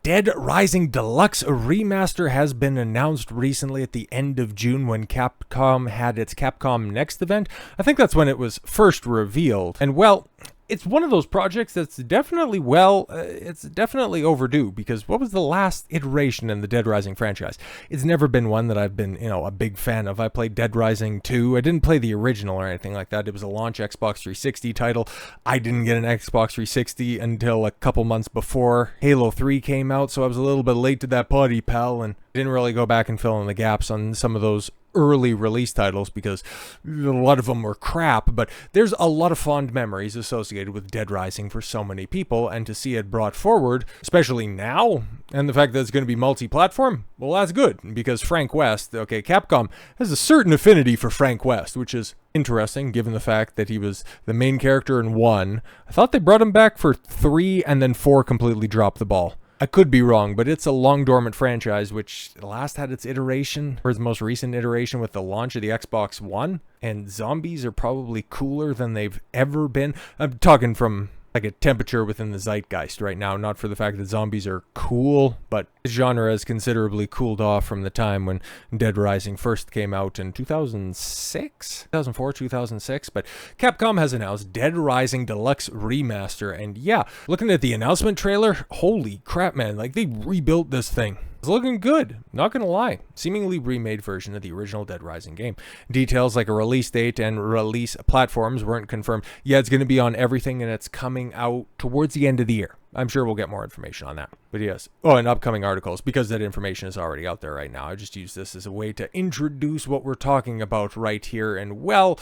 Dead Rising Deluxe Remaster has been announced recently at the end of June when Capcom had its Capcom Next event. I think that's when it was first revealed. And well, it's one of those projects that's definitely, it's definitely overdue, because what was the last iteration in the Dead Rising franchise? It's never been one that I've been, a big fan of. I played Dead Rising 2. I didn't play the original or anything like that. It was a launch Xbox 360 title. I didn't get an Xbox 360 until a couple months before Halo 3 came out, so I was a little bit late to that party, pal, and didn't really go back and fill in the gaps on some of those early release titles because a lot of them were crap, but there's a lot of fond memories associated with Dead Rising for so many people, and to see it brought forward, especially now, and the fact that it's going to be multi-platform, well, that's good, because Frank West, Capcom has a certain affinity for Frank West, which is interesting given the fact that he was the main character in 1. I thought they brought him back for 3, and then 4 completely dropped the ball. I could be wrong, but it's a long dormant franchise which last had its iteration, or its most recent iteration, with the launch of the Xbox One, and zombies are probably cooler than they've ever been. I'm talking from like a temperature within the zeitgeist right now, not for the fact that zombies are cool, but the genre has considerably cooled off from the time when Dead Rising first came out in 2006? 2004, 2006, but Capcom has announced Dead Rising Deluxe Remaster, and yeah, looking at the announcement trailer, holy crap, man, like they rebuilt this thing. It's looking good, not gonna lie. Seemingly remade version of the original Dead Rising game. Details like a release date and release platforms weren't confirmed. Yeah, it's gonna be on everything, and it's coming out towards the end of the year. I'm sure we'll get more information on that. But yes. Oh, and upcoming articles, because that information is already out there right now. I just use this as a way to introduce what we're talking about right here. And well,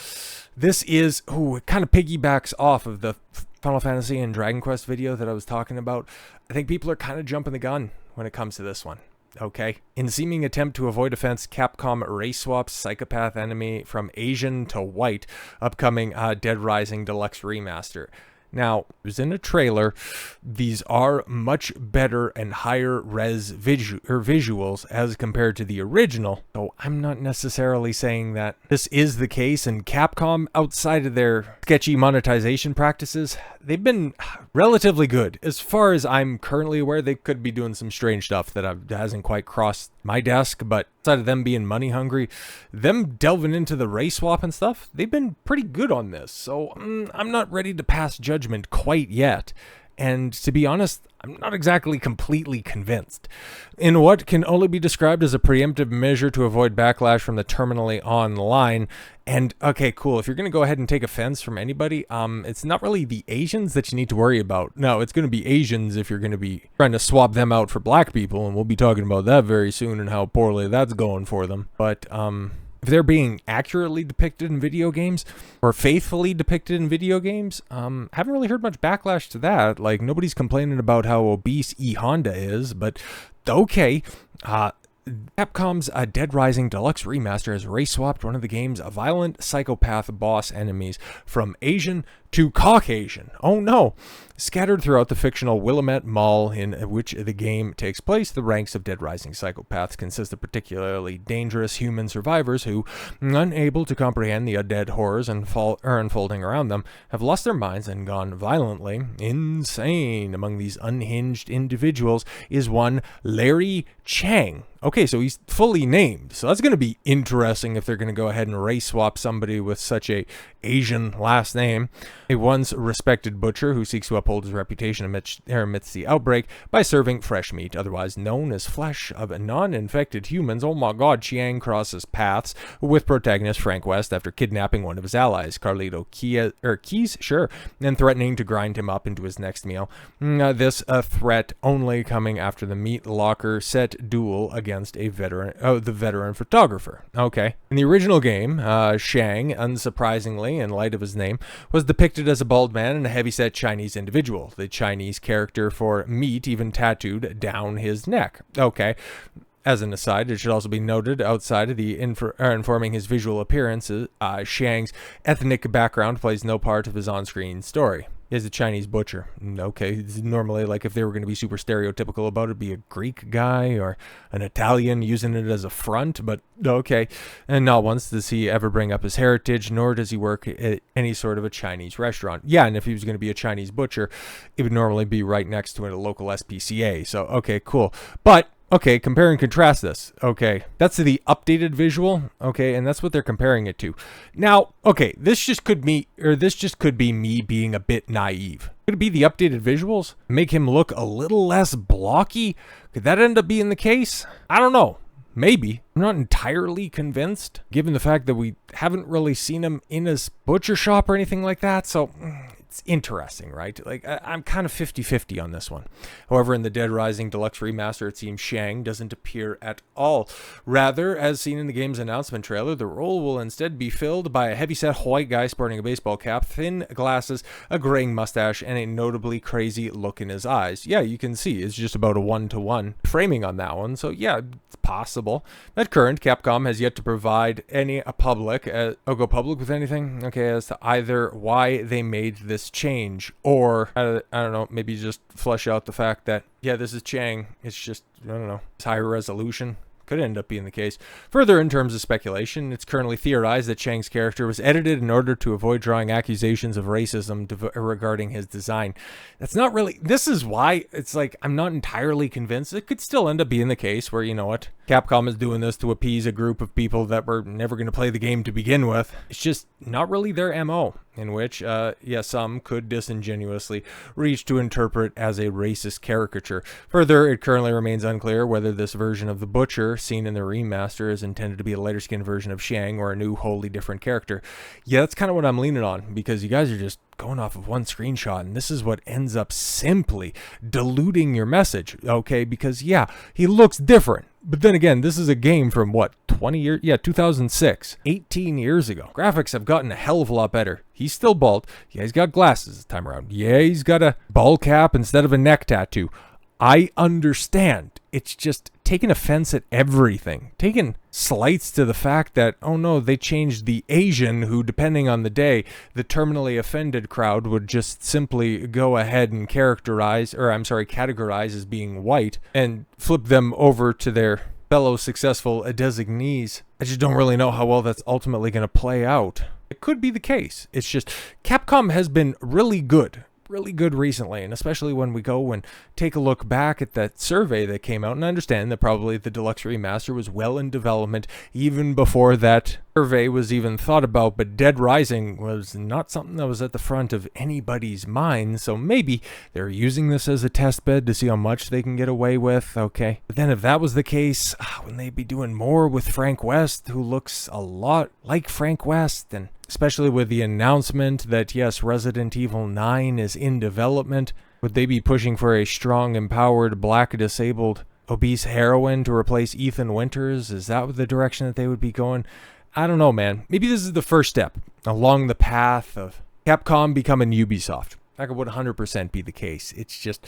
this is, it kind of piggybacks off of the Final Fantasy and Dragon Quest video that I was talking about. I think people are kind of jumping the gun when it comes to this one. Okay. In seeming attempt to avoid offense, Capcom race swaps psychopath enemy from Asian to white. Upcoming Dead Rising Deluxe Remaster. Now, it was in a trailer. These are much better and higher res visuals as compared to the original. So I'm not necessarily saying that this is the case, and Capcom, outside of their sketchy monetization practices, they've been relatively good. As far as I'm currently aware, they could be doing some strange stuff that hasn't quite crossed my desk, but outside of them being money hungry, them delving into the race swap and stuff, they've been pretty good on this. So I'm not ready to pass judgment quite yet. And to be honest, I'm not exactly completely convinced. In what can only be described as a preemptive measure to avoid backlash from the terminally online. And okay, cool. If you're going to go ahead and take offense from anybody, it's not really the Asians that you need to worry about. No, it's going to be Asians if you're going to be trying to swap them out for black people. And we'll be talking about that very soon and how poorly that's going for them. But, if they're being accurately depicted in video games or faithfully depicted in video games, haven't really heard much backlash to that. Like, nobody's complaining about how obese E Honda is, but okay. Capcom's Dead Rising Deluxe Remaster has race swapped one of the game's violent psychopath boss enemies from Asian to Caucasian. Oh no! Scattered throughout the fictional Willamette Mall in which the game takes place, the ranks of Dead Rising psychopaths consist of particularly dangerous human survivors who, unable to comprehend the undead horrors unfolding around them, have lost their minds and gone violently insane. Among these unhinged individuals is one Larry Chang. Okay, so he's fully named. So that's going to be interesting if they're going to go ahead and race swap somebody with such a Asian last name. A once respected butcher who seeks to uphold his reputation amidst the outbreak by serving fresh meat, otherwise known as flesh of non-infected humans. Oh my god, Chiang crosses paths with protagonist Frank West after kidnapping one of his allies, Carlito Keys, and threatening to grind him up into his next meal. This threat only coming after the meat locker set duel against the veteran photographer. Okay. In the original game, Shang, unsurprisingly, in light of his name, was depicted as a bald man and a heavyset Chinese individual. The Chinese character for meat even tattooed down his neck. Okay. As an aside, it should also be noted, outside of the informing his visual appearance, Shang's ethnic background plays no part of his on-screen story. Is a Chinese butcher. Okay, it's normally, like, if they were going to be super stereotypical about it, be a Greek guy or an Italian using it as a front, but okay. And not once does he ever bring up his heritage, nor does he work at any sort of a Chinese restaurant. Yeah, and if he was going to be a Chinese butcher, it would normally be right next to a local SPCA. So, okay, cool. But okay, compare and contrast this. Okay, that's the updated visual. Okay, and that's what they're comparing it to. Now, okay, this just could be me being a bit naive. Could it be the updated visuals make him look a little less blocky? Could that end up being the case? I don't know. Maybe. I'm not entirely convinced, given the fact that we haven't really seen him in his butcher shop or anything like that. So it's interesting, right? Like, I'm kind of 50-50 on this one. However, in the Dead Rising Deluxe Remaster, it seems Shang doesn't appear at all. Rather, as seen in the game's announcement trailer, the role will instead be filled by a heavyset white guy sporting a baseball cap, thin glasses, a graying mustache, and a notably crazy look in his eyes. Yeah, you can see it's just about a 1-to-1 framing on that one. So yeah, it's possible. At current, Capcom has yet to provide go public with anything, okay, as to either why they made this change, or I don't know, maybe just flesh out the fact that, yeah, this is Chang, it's just, I don't know, it's higher resolution. Could end up being the case. Further, in terms of speculation, it's currently theorized that Chang's character was edited in order to avoid drawing accusations of racism regarding his design. That's not really... This is why it's like, I'm not entirely convinced. It could still end up being the case where, you know what, Capcom is doing this to appease a group of people that were never going to play the game to begin with. It's just not really their MO, in which, some could disingenuously reach to interpret as a racist caricature. Further, it currently remains unclear whether this version of the Butcher seen in the remaster is intended to be a lighter-skinned version of Shang or a new, wholly different character. Yeah, that's kind of what I'm leaning on, because you guys are just going off of one screenshot, and this is what ends up simply diluting your message, okay? Because, yeah, he looks different. But then again, this is a game from, what, 20 years? Yeah, 2006. 18 years ago. Graphics have gotten a hell of a lot better. He's still bald. Yeah, he's got glasses this time around. Yeah, he's got a ball cap instead of a neck tattoo. I understand. It's just taking offense at everything. Taking slights to the fact that, oh no, they changed the Asian who, depending on the day, the terminally offended crowd would just simply go ahead and categorize as being white and flip them over to their fellow successful designees. I just don't really know how well that's ultimately going to play out. It could be the case. It's just Capcom has been really good recently, and especially when we go and take a look back at that survey that came out, and I understand that probably the Deluxe Remaster was well in development even before that survey was even thought about, but Dead Rising was not something that was at the front of anybody's mind, so maybe they're using this as a test bed to see how much they can get away with, okay? But then if that was the case, wouldn't they be doing more with Frank West, who looks a lot like Frank West, and especially with the announcement that, yes, Resident Evil 9 is in development, would they be pushing for a strong, empowered, black, disabled, obese heroine to replace Ethan Winters? Is that the direction that they would be going? I don't know, man. Maybe this is the first step along the path of Capcom becoming Ubisoft. That could 100% be the case. It's just,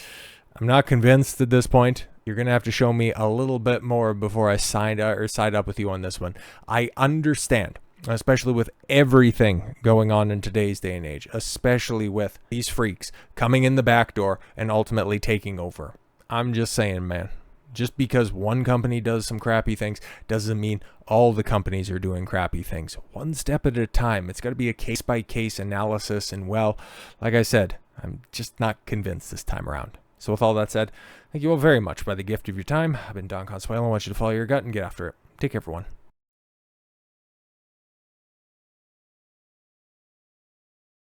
I'm not convinced at this point. You're going to have to show me a little bit more before I side up with you on this one. I understand, especially with everything going on in today's day and age, especially with these freaks coming in the back door and ultimately taking over. I'm just saying, man, just because one company does some crappy things doesn't mean all the companies are doing crappy things. One step at a time. It's got to be a case-by-case analysis, and, well, like I said, I'm just not convinced this time around. So with all that said, thank you all very much for the gift of your time. I've been Don Consuelo. I want you to follow your gut and get after it. Take care, everyone.